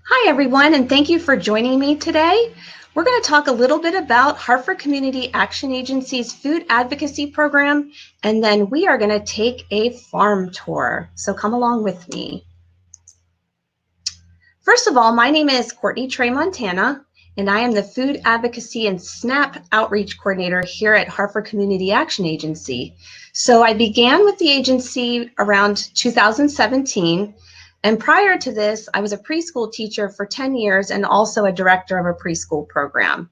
Hi, everyone, and thank you for joining me today. We're going to talk a little bit about Hartford Community Action Agency's food advocacy program, and then we are going to take a farm tour. So come along with me. First of all, my name is Courtney Trey Montana, and I am the Food Advocacy and SNAP Outreach Coordinator here at Hartford Community Action Agency. So I began with the agency around 2017. And prior to this, I was a preschool teacher for 10 years and also a director of a preschool program.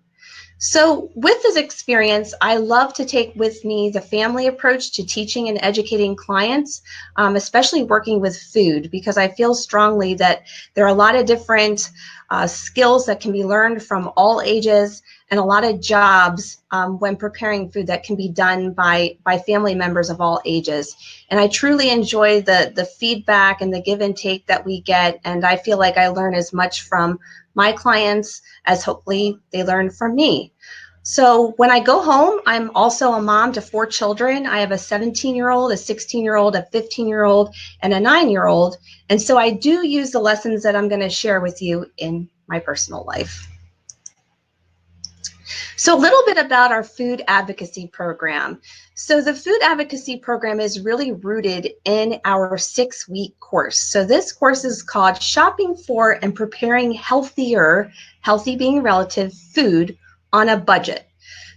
So with this experience, I love to take with me the family approach to teaching and educating clients, especially working with food, because I feel strongly that there are a lot of different skills that can be learned from all ages and a lot of jobs when preparing food that can be done by family members of all ages. And I truly enjoy the feedback and the give and take that we get, and I feel like I learn as much from my clients as hopefully they learn from me. So when I go home, I'm also a mom to 4 children. I have a 17-year-old, a 16-year-old, a 15-year-old, and a 9-year-old. And so I do use the lessons that I'm going to share with you in my personal life. So a little bit about our food advocacy program. So the food advocacy program is really rooted in our 6-week course. So this course is called Shopping for and Preparing Healthier, healthy being relative, food on a budget.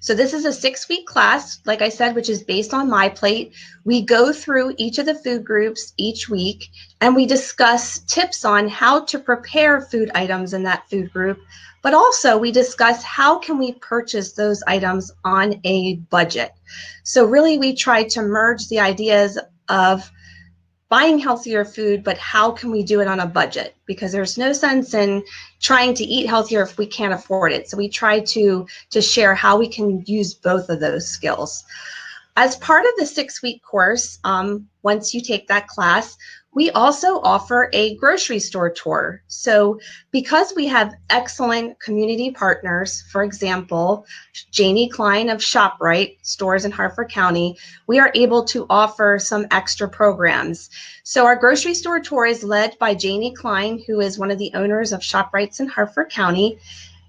So this is a 6-week class, like I said, which is based on My Plate. We go through each of the food groups each week, and we discuss tips on how to prepare food items in that food group, but also we discuss how can we purchase those items on a budget. So really we try to merge the ideas of buying healthier food, but how can we do it on a budget? Because there's no sense in trying to eat healthier if we can't afford it. So we try to share how we can use both of those skills. As part of the 6-week course, once you take that class, we also offer a grocery store tour. So because we have excellent community partners, for example, Janie Klein of ShopRite stores in Hartford County, we are able to offer some extra programs. So our grocery store tour is led by Janie Klein, who is one of the owners of ShopRites in Hartford County.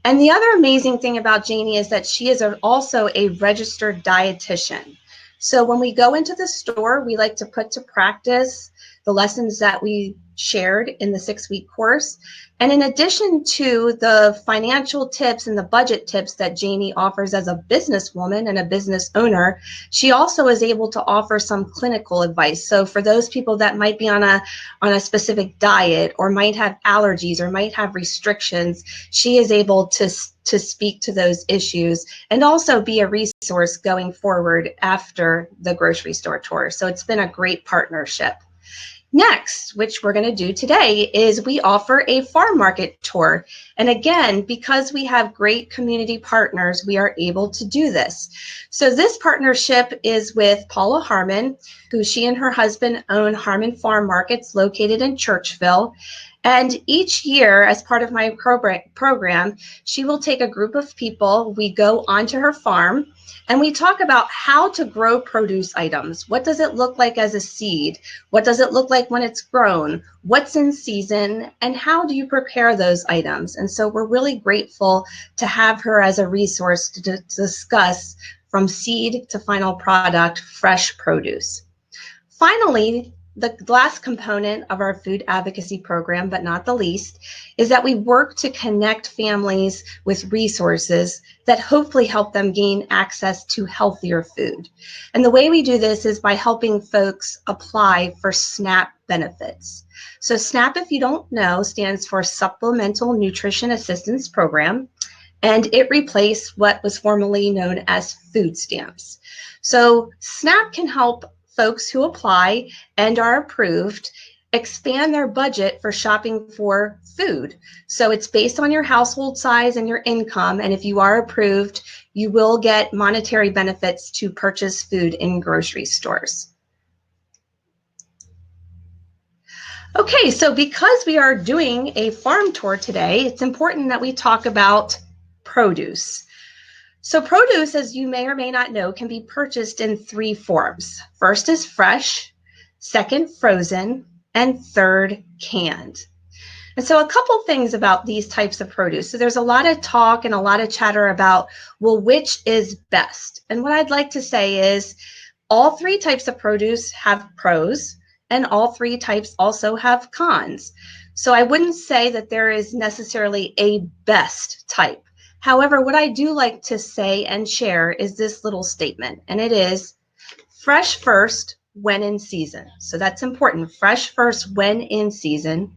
And the other amazing thing about Janie is that she is also a registered dietitian. So when we go into the store, we like to put to practice the lessons that we shared in the 6-week course. And in addition to the financial tips and the budget tips that Janie offers as a businesswoman and a business owner, she also is able to offer some clinical advice. So for those people that might be on a specific diet or might have allergies or might have restrictions, she is able to speak to those issues and also be a resource going forward after the grocery store tour. So it's been a great partnership. Next, which we're going to do today, is we offer a farm market tour. And again, because we have great community partners, we are able to do this. So this partnership is with Paula Harmon, who she and her husband own Harmon Farm Markets located in Churchville. And each year, as part of my program, she will take a group of people. We go onto her farm and we talk about how to grow produce items. What does it look like as a seed? What does it look like when it's grown? What's in season? And how do you prepare those items? And so we're really grateful to have her as a resource to discuss from seed to final product, fresh produce. Finally, the last component of our food advocacy program, but not the least, is that we work to connect families with resources that hopefully help them gain access to healthier food. And the way we do this is by helping folks apply for SNAP benefits. So SNAP, if you don't know, stands for Supplemental Nutrition Assistance Program, and it replaced what was formerly known as food stamps. So SNAP can help folks who apply and are approved expand their budget for shopping for food. So it's based on your household size and your income. And if you are approved, you will get monetary benefits to purchase food in grocery stores. Okay, so because we are doing a farm tour today, it's important that we talk about produce. So produce, as you may or may not know, can be purchased in 3 forms. First is fresh, second frozen, and third canned. And so a couple things about these types of produce. So there's a lot of talk and a lot of chatter about, well, which is best? And what I'd like to say is all three types of produce have pros, and all three types also have cons. So I wouldn't say that there is necessarily a best type. However, what I do like to say and share is this little statement, and it is fresh first when in season. So that's important. Fresh first when in season,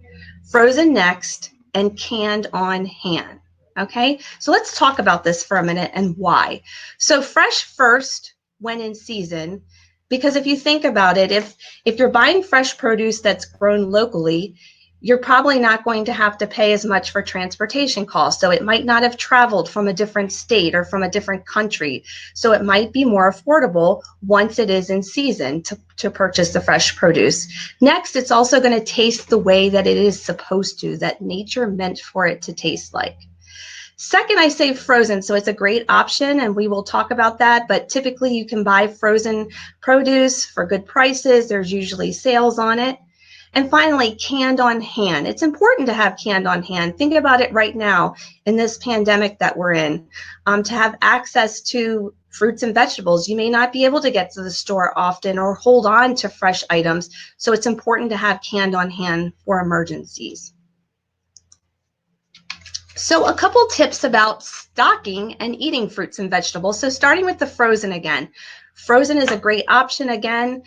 frozen next, and canned on hand. Okay, so let's talk about this for a minute and why. So fresh first when in season, because if you think about it, if you're buying fresh produce that's grown locally, you're probably not going to have to pay as much for transportation costs. So it might not have traveled from a different state or from a different country. So it might be more affordable once it is in season to purchase the fresh produce. Next, it's also going to taste the way that it is supposed to, that nature meant for it to taste like. Second, I say frozen, so it's a great option, and we will talk about that, but typically you can buy frozen produce for good prices. There's usually sales on it. And finally, canned on hand. It's important to have canned on hand. Think about it right now in this pandemic that we're in, to have access to fruits and vegetables. You may not be able to get to the store often or hold on to fresh items, so it's important to have canned on hand for emergencies. So a couple tips about stocking and eating fruits and vegetables. So starting with the frozen again. Frozen is a great option. Again,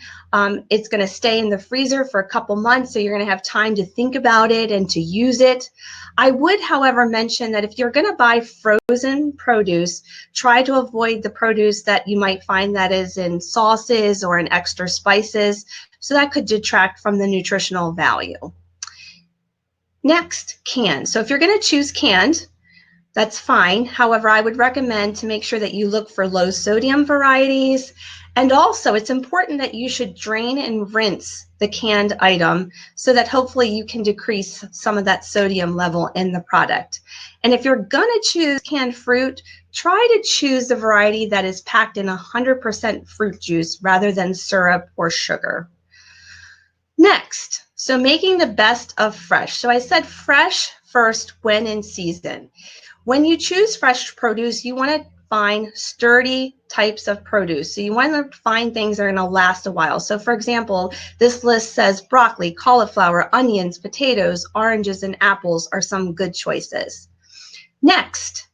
it's going to stay in the freezer for a couple months, so you're going to have time to think about it and to use it. I would, however, mention that if you're going to buy frozen produce, try to avoid the produce that you might find that is in sauces or in extra spices, so that could detract from the nutritional value. Next, canned. So if you're going to choose canned, that's fine. However, I would recommend to make sure that you look for low sodium varieties. And also, it's important that you should drain and rinse the canned item so that hopefully you can decrease some of that sodium level in the product. And if you're going to choose canned fruit, try to choose the variety that is packed in 100% fruit juice rather than syrup or sugar. Next, so making the best of fresh. So I said fresh first when in season. When you choose fresh produce, you want to find sturdy types of produce. So you want to find things that are going to last a while. So for example, this list says broccoli, cauliflower, onions, potatoes, oranges, and apples are some good choices. Next,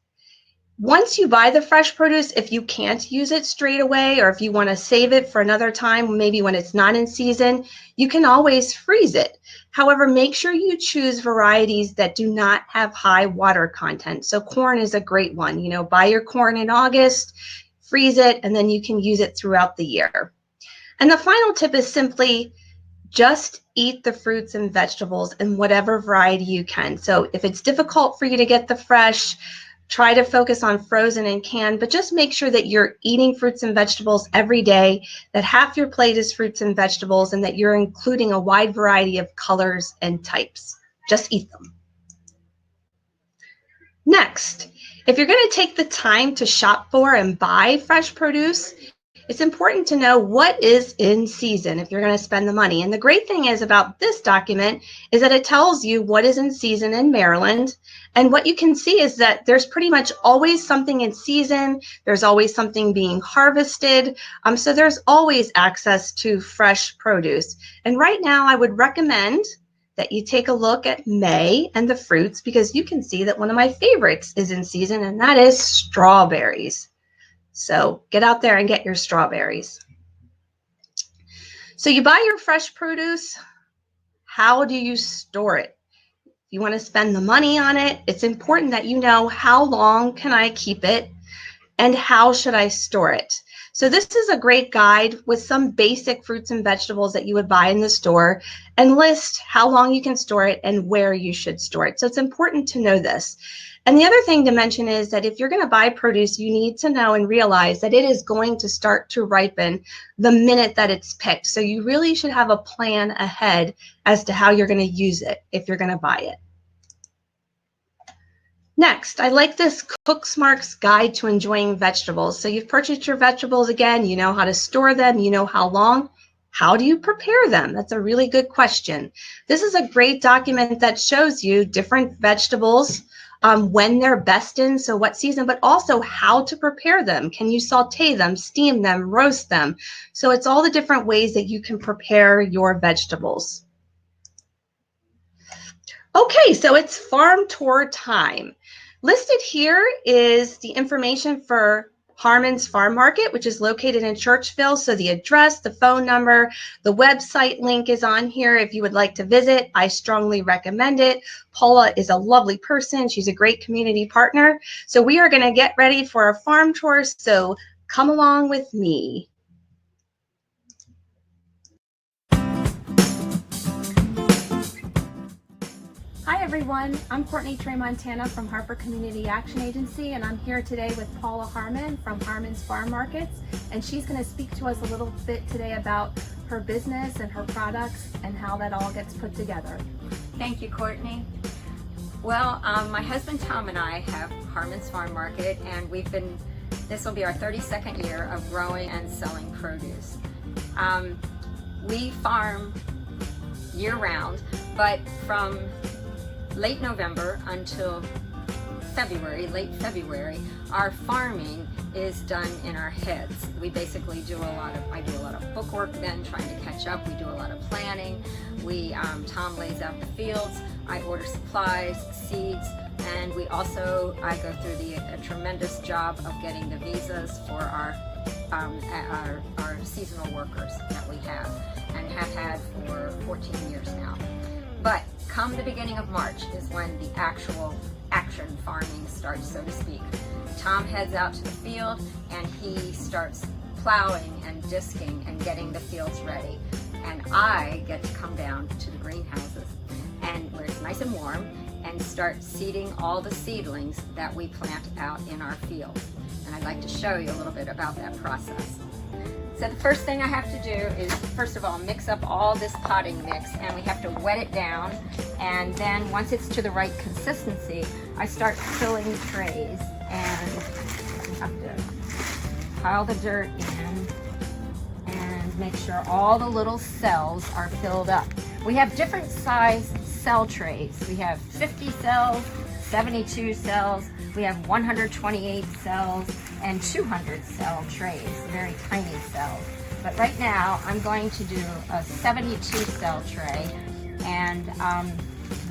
once you buy the fresh produce, if you can't use it straight away, or if you want to save it for another time, maybe when it's not in season, you can always freeze it. However, make sure you choose varieties that do not have high water content. So corn is a great one. You know, buy your corn in August, freeze it, and then you can use it throughout the year. And the final tip is simply just eat the fruits and vegetables in whatever variety you can. So if it's difficult for you to get the fresh, try to focus on frozen and canned, but just make sure that you're eating fruits and vegetables every day, that half your plate is fruits and vegetables, and that you're including a wide variety of colors and types. Just eat them. Next, if you're going to take the time to shop for and buy fresh produce, it's important to know what is in season if you're going to spend the money. And the great thing is about this document is that it tells you what is in season in Maryland. And what you can see is that there's pretty much always something in season. There's always something being harvested. So there's always access to fresh produce. And right now I would recommend that you take a look at May and the fruits, because you can see that one of my favorites is in season, and that is strawberries. So get out there and get your strawberries. So you buy your fresh produce. How do you store it? If you want to spend the money on it, it's important that you know how long can I keep it and how should I store it. So this is a great guide with some basic fruits and vegetables that you would buy in the store and list how long you can store it and where you should store it. So it's important to know this. And the other thing to mention is that if you're going to buy produce, you need to know and realize that it is going to start to ripen the minute that it's picked. So you really should have a plan ahead as to how you're going to use it if you're going to buy it. Next, I like this Cook-Smart's Guide to Enjoying Vegetables. So you've purchased your vegetables again, you know how to store them, you know how long. How do you prepare them? That's a really good question. This is a great document that shows you different vegetables, when they're best in, so what season, but also how to prepare them. Can you saute them, steam them, roast them? So it's all the different ways that you can prepare your vegetables. Okay, so it's farm tour time. Listed here is the information for Harmon's Farm Market, which is located in Churchville. So the address, the phone number, the website link is on here if you would like to visit. I strongly recommend it. Paula is a lovely person. She's a great community partner. So we are going to get ready for a farm tour. So come along with me. Hi everyone, I'm Courtney Trey Montana from Harper Community Action Agency, and I'm here today with Paula Harmon from Harmon's Farm Markets, and she's going to speak to us a little bit today about her business and her products and how that all gets put together. Thank you, Courtney. Well, my husband Tom and I have Harmon's Farm Market, and this will be our 32nd year of growing and selling produce. We farm year-round, but from late November until late February, our farming is done in our heads. We basically I do a lot of bookwork then, trying to catch up. We do a lot of planning. Tom lays out the fields, I order supplies, seeds, and I go through a tremendous job of getting the visas for our seasonal workers that we have and have had for 14 years now. But come the beginning of March is when the actual action farming starts, so to speak. Tom heads out to the field and he starts plowing and disking and getting the fields ready. And I get to come down to the greenhouses and where it's nice and warm and start seeding all the seedlings that we plant out in our fields. And I'd like to show you a little bit about that process. So the first thing I have to do is, first of all, mix up all this potting mix, and we have to wet it down, and then once it's to the right consistency, I start filling trays, and you have to pile the dirt in and make sure all the little cells are filled up. We have different size cell trays. We have 50 cells, 72 cells, we have 128 cells, and 200 cell trays, very tiny cells. But right now I'm going to do a 72 cell tray, and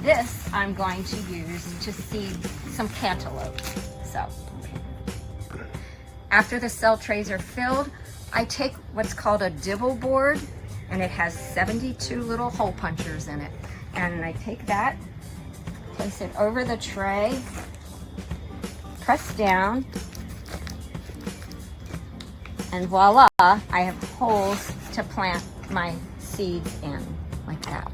this I'm going to use to seed some cantaloupe. So after the cell trays are filled, I take what's called a dibble board, and it has 72 little hole punchers in it. And I take that, place it over the tray, press down, and voila, I have holes to plant my seeds in, like that.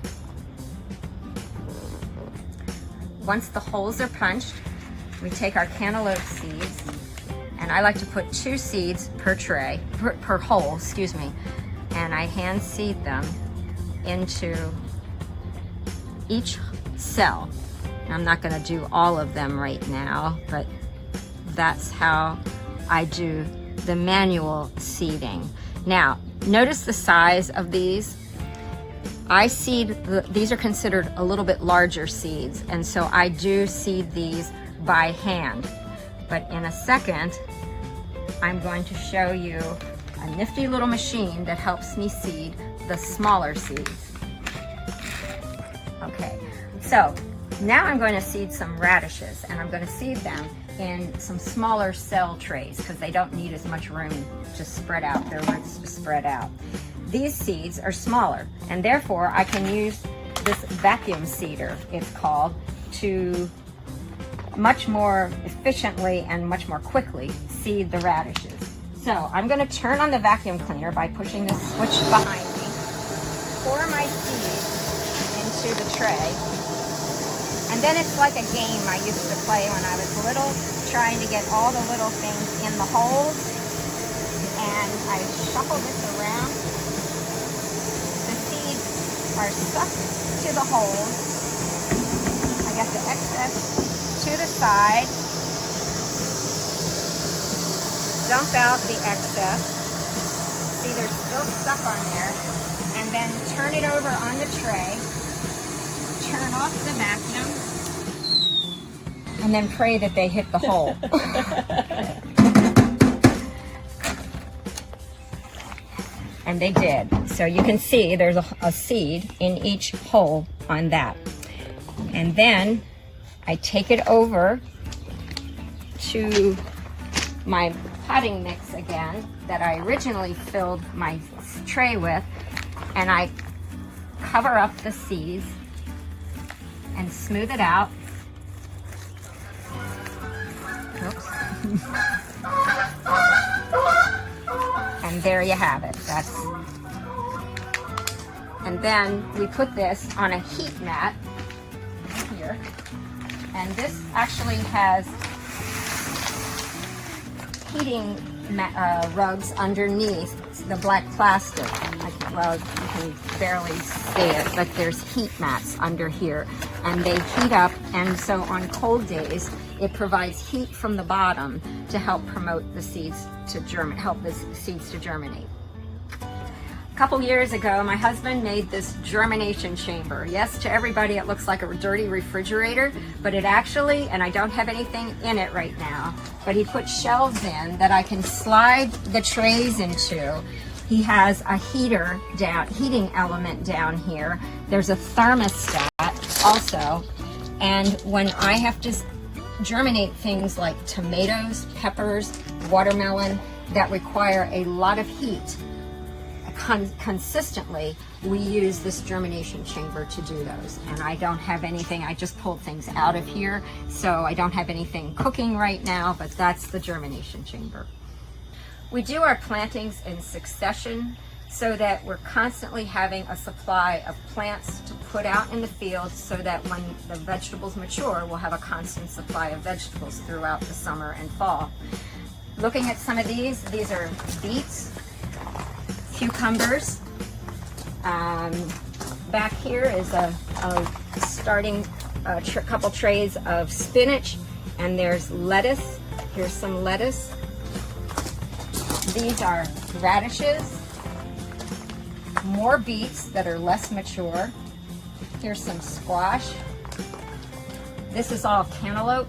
Once the holes are punched, we take our cantaloupe seeds, and I like to put 2 seeds per tray, per hole, excuse me, and I hand seed them into each cell. I'm not going to do all of them right now, but that's how I do the manual seeding. Now, notice the size of these. These are considered a little bit larger seeds, and so I do seed these by hand. But in a second, I'm going to show you a nifty little machine that helps me seed the smaller seeds. Okay, so now I'm going to seed some radishes, and I'm going to seed them in some smaller cell trays because they don't need as much room to spread out, their roots to spread out. These seeds are smaller, and therefore I can use this vacuum seeder, it's called, to much more efficiently and much more quickly seed the radishes. So I'm going to turn on the vacuum cleaner by pushing this switch behind me, pour my seed into the tray, and then it's like a game I used to play when I was little, trying to get all the little things in the holes. And I shuffle this around. The seeds are sucked to the holes. I get the excess to the side. Dump out the excess. See, there's still stuff on there. and then turn it over on the tray, turn off the vacuum, and then pray that they hit the hole. And they did. So you can see there's a seed in each hole on that. And then I take it over to my potting mix again that I originally filled my tray with, and I cover up the seeds and smooth it out. Oops. And there you have it. And then we put this on a heat mat here, and this actually has heating rugs underneath the black plastic. Well, you can barely see it, but there's heat mats under here, and they heat up, and so on cold days it provides heat from the bottom to help promote the seeds to help the seeds to germinate. A couple years ago, my husband made this germination chamber. Yes, to everybody it looks like a dirty refrigerator, but it actually, and I don't have anything in it right now, but he put shelves in that I can slide the trays into. He has a heating element down here. There's a thermostat also, and when I have to germinate things like tomatoes, peppers, watermelon that require a lot of heat consistently, we use this germination chamber to do those. And I don't have anything, I just pulled things out of here, so I don't have anything cooking right now, but that's the germination chamber. We do our plantings in succession so that we're constantly having a supply of plants to put out in the field, so that when the vegetables mature, we'll have a constant supply of vegetables throughout the summer and fall. Looking at some of these are beets, cucumbers. Back here is a couple trays of spinach, and there's lettuce. Here's some lettuce. These are radishes, more beets that are less mature. Here's some squash. This is all cantaloupe.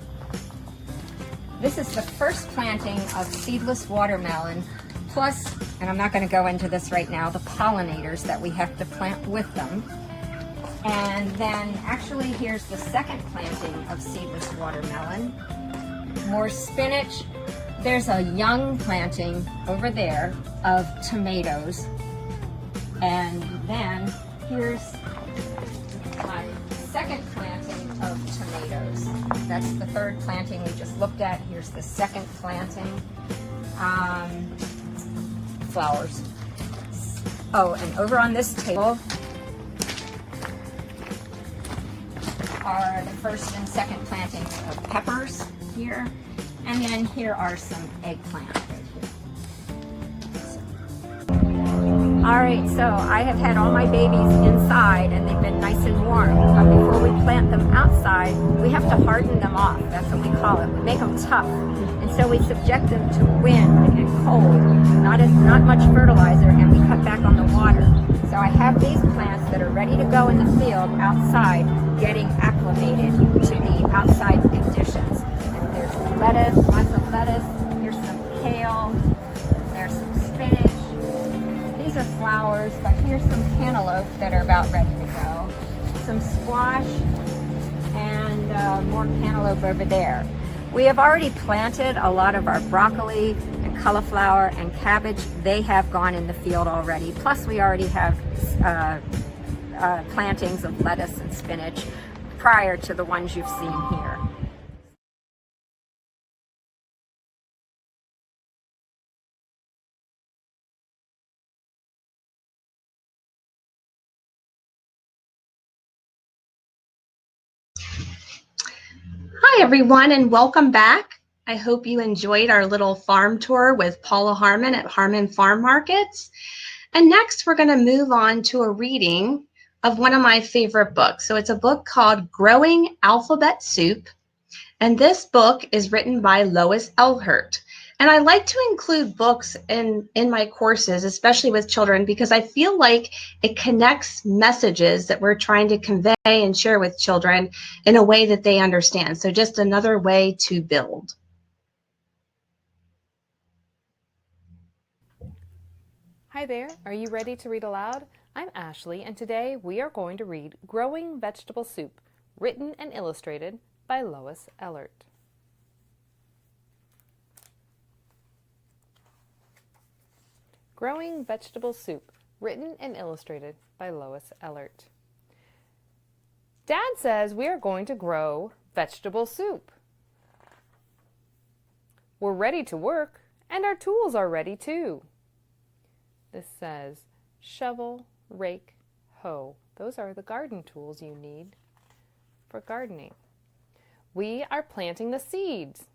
This is the first planting of seedless watermelon, plus, and I'm not going to go into this right now, the pollinators that we have to plant with them. And then actually here's the second planting of seedless watermelon. More spinach. There's a young planting over there of tomatoes. And then here's my second planting of tomatoes. That's the third planting we just looked at. Here's the second planting. Flowers. Oh, and over on this table are the first and second plantings of peppers here. And then here are some eggplant right here. All right, so I have had all my babies inside and they've been nice and warm. But before we plant them outside, we have to harden them off. That's what we call it. We make them tough. And so we subject them to wind and cold, not much fertilizer, and we cut back on the water. So I have these plants that are ready to go in the field outside, getting acclimated to the outside conditions. And there's lettuce, lots of lettuce. Here's some kale. There's some spinach. These are flowers, but here's some cantaloupe that are about ready to go. Some squash and more cantaloupe over there. We have already planted a lot of our broccoli and cauliflower and cabbage. They have gone in the field already. Plus we already have plantings of lettuce and spinach prior to the ones you've seen here. Hi, everyone, and welcome back. I hope you enjoyed our little farm tour with Paula Harmon at Harmon Farm Markets. And next, we're going to move on to a reading of one of my favorite books. So it's a book called Growing Alphabet Soup. And this book is written by Lois Elhert. And I like to include books in my courses, especially with children, because I feel like it connects messages that we're trying to convey and share with children in a way that they understand. So just another way to build. Hi there, are you ready to read aloud? I'm Ashley, and today we are going to read Growing Vegetable Soup, written and illustrated by Lois Ellert. Growing Vegetable Soup, written and illustrated by Lois Ellert. Dad says we are going to grow vegetable soup. We're ready to work, and our tools are ready too. This says shovel, rake, hoe. Those are the garden tools you need for gardening. We are planting the seeds.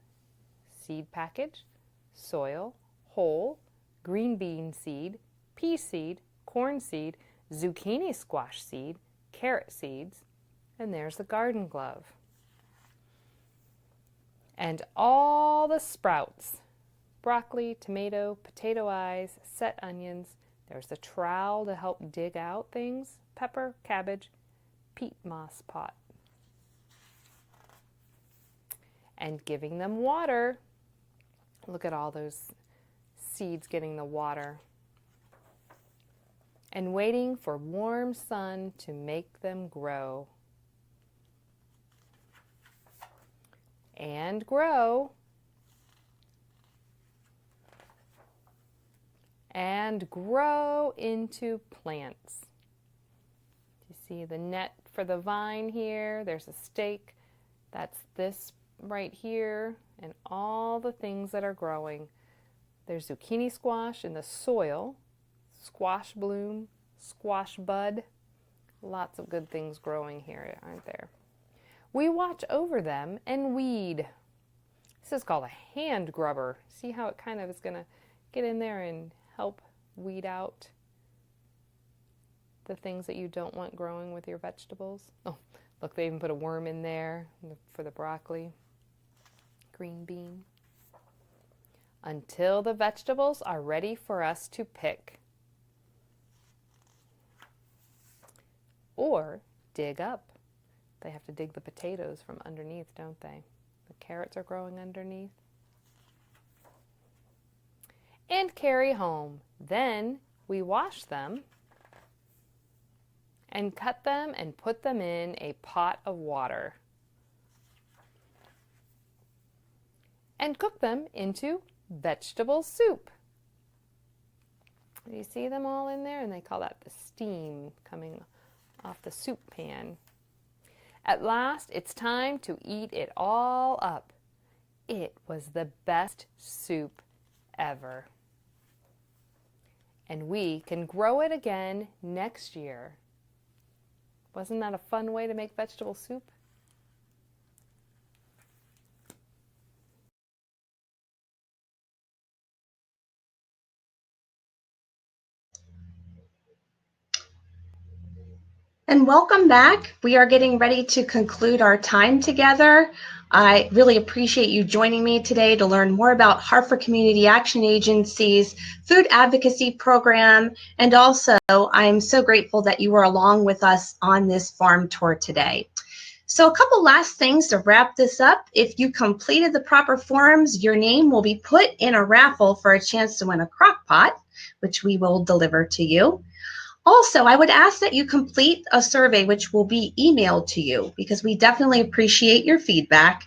Seed package, soil, hole, green bean seed, pea seed, corn seed, zucchini squash seed, carrot seeds, and there's the garden glove. And all the sprouts. Broccoli, tomato, potato eyes, set onions. There's the trowel to help dig out things. Pepper, cabbage, peat moss pot. And giving them water. Look at all those seeds getting the water. And waiting for warm sun to make them grow. And grow. And grow into plants. You see the net for the vine here. There's a stake. That's this right here. And all the things that are growing. There's zucchini squash in the soil. Squash bloom. Squash bud. Lots of good things growing here, aren't there? We watch over them and weed. This is called a hand grubber. See how it kind of is going to get in there and help weed out the things that you don't want growing with your vegetables. Oh, look, they even put a worm in there for the broccoli. Green bean. Until the vegetables are ready for us to pick. Or dig up. They have to dig the potatoes from underneath, don't they? The carrots are growing underneath. And carry home. Then we wash them and cut them and put them in a pot of water. And cook them into vegetable soup. You see them all in there? And they call that the steam coming off the soup pan. At last, it's time to eat it all up. It was the best soup ever. And we can grow it again next year. Wasn't that a fun way to make vegetable soup? And welcome back. We are getting ready to conclude our time together. I really appreciate you joining me today to learn more about Hartford Community Action Agency's food advocacy program. And also, I'm so grateful that you were along with us on this farm tour today. So a couple last things to wrap this up. If you completed the proper forms, your name will be put in a raffle for a chance to win a crock pot, which we will deliver to you. Also, I would ask that you complete a survey which will be emailed to you because we definitely appreciate your feedback.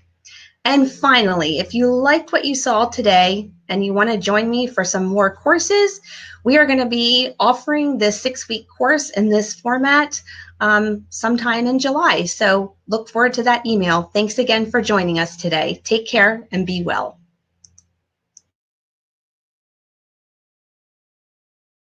And finally, if you liked what you saw today and you want to join me for some more courses, we are going to be offering this 6-week course in this format sometime in July. So look forward to that email. Thanks again for joining us today. Take care and be well.